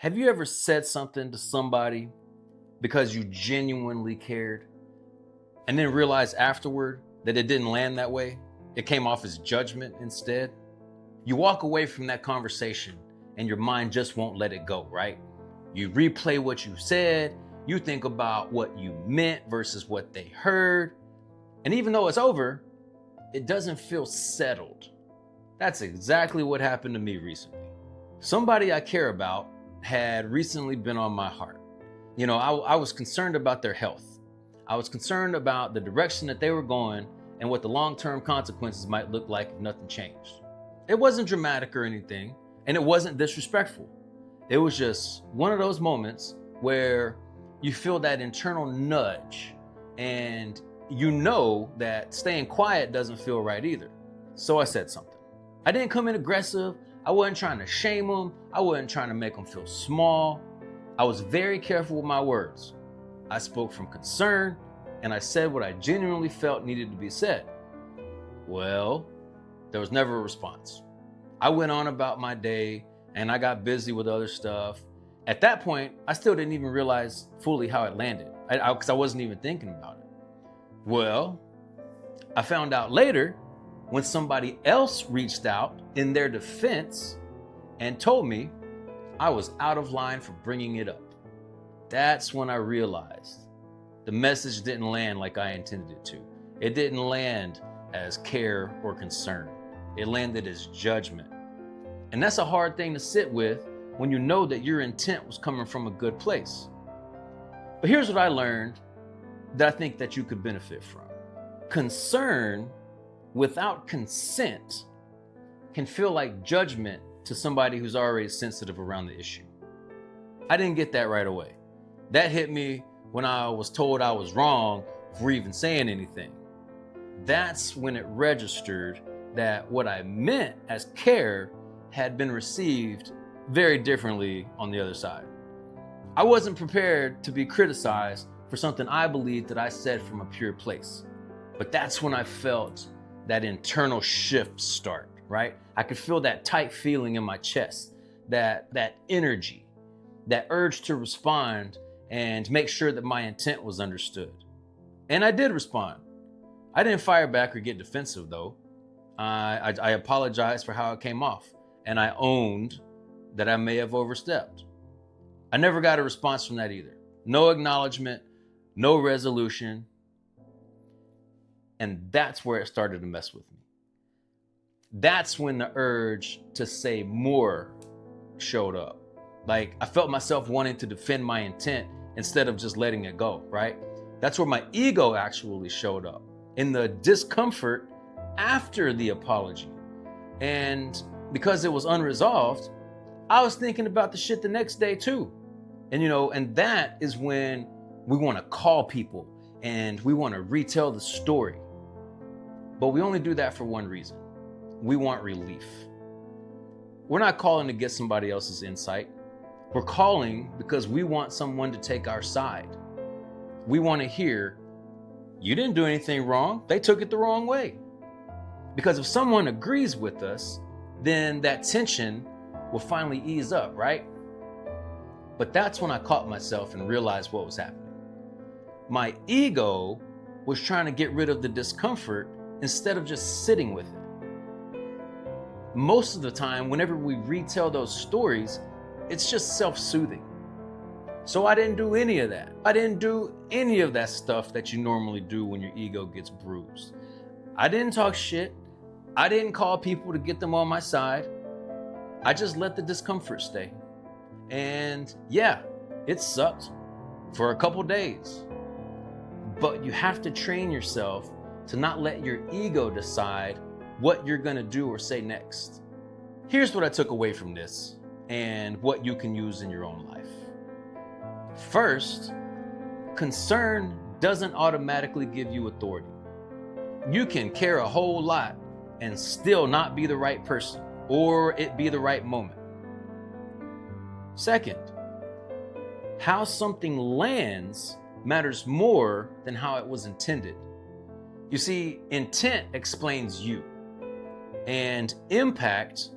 Have you ever said something to somebody because you genuinely cared and then realized afterward that it didn't land that way? It came off as judgment instead. You walk away from that conversation and your mind just won't let it go, right? You replay what you said, you think about what you meant versus what they heard. And even though it's over, it doesn't feel settled. That's exactly what happened to me recently. Somebody I care about had recently been on my heart. I was concerned about their health. I was concerned about the direction that they were going and what the long-term consequences might look like if nothing changed. It wasn't dramatic or anything, and it wasn't disrespectful. It was just one of those moments where you feel that internal nudge and you know that staying quiet doesn't feel right either. So I said something. I didn't come in aggressive. I wasn't trying to shame them. I wasn't trying to make them feel small. I was very careful with my words. I spoke from concern and I said what I genuinely felt needed to be said. Well, there was never a response. I went on about my day and I got busy with other stuff. At that point, I still didn't even realize fully how it landed because I wasn't even thinking about it. Well, I found out later when somebody else reached out in their defense and told me I was out of line for bringing it up. That's when I realized the message didn't land like I intended it to. It didn't land as care or concern. It landed as judgment. And that's a hard thing to sit with when you know that your intent was coming from a good place. But here's what I learned that I think that you could benefit from. Concern without consent can feel like judgment to somebody who's already sensitive around the issue. I didn't get that right away. That hit me when I was told I was wrong for even saying anything. That's when it registered that what I meant as care had been received very differently on the other side. I wasn't prepared to be criticized for something I believed that I said from a pure place. But that's when I felt that internal shift start, right? I could feel that tight feeling in my chest, that energy, that urge to respond and make sure that my intent was understood. And I did respond. I didn't fire back or get defensive though. I apologized for how it came off and I owned that I may have overstepped. I never got a response from that either. No acknowledgement, no resolution. And that's where it started to mess with me. That's when the urge to say more showed up. Like I felt myself wanting to defend my intent instead of just letting it go, right? That's where my ego actually showed up in the discomfort after the apology. And because it was unresolved, I was thinking about the shit the next day too. And that is when we want to call people and we want to retell the story. But we only do that for one reason. We want relief. We're not calling to get somebody else's insight. We're calling because we want someone to take our side. We want to hear, you didn't do anything wrong. They took it the wrong way. Because if someone agrees with us, then that tension will finally ease up, right? But that's when I caught myself and realized what was happening. My ego was trying to get rid of the discomfort instead of just sitting with it. Most of the time, whenever we retell those stories, it's just self-soothing. So I didn't do any of that. I didn't do any of that stuff that you normally do when your ego gets bruised. I didn't talk shit. I didn't call people to get them on my side. I just let the discomfort stay. And yeah, it sucked for a couple days. But you have to train yourself to not let your ego decide what you're gonna do or say next. Here's what I took away from this and what you can use in your own life. First, concern doesn't automatically give you authority. You can care a whole lot and still not be the right person or it be the right moment. Second, how something lands matters more than how it was intended. You see, intent explains you, and impact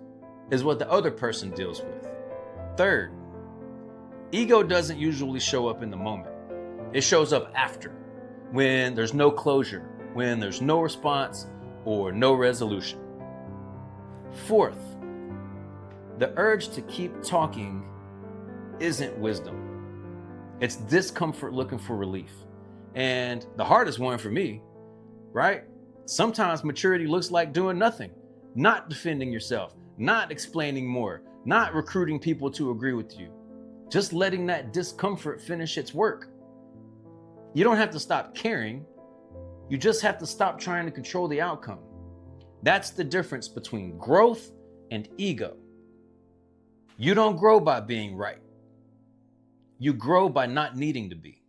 is what the other person deals with. Third, Ego doesn't usually show up in the moment. It shows up after, when there's no closure, when there's no response or no resolution. Fourth, the urge to keep talking isn't wisdom. It's discomfort looking for relief. And the hardest one for me, right? Sometimes maturity looks like doing nothing, not defending yourself, not explaining more, not recruiting people to agree with you, just letting that discomfort finish its work. You don't have to stop caring. You just have to stop trying to control the outcome. That's the difference between growth and ego. You don't grow by being right. You grow by not needing to be.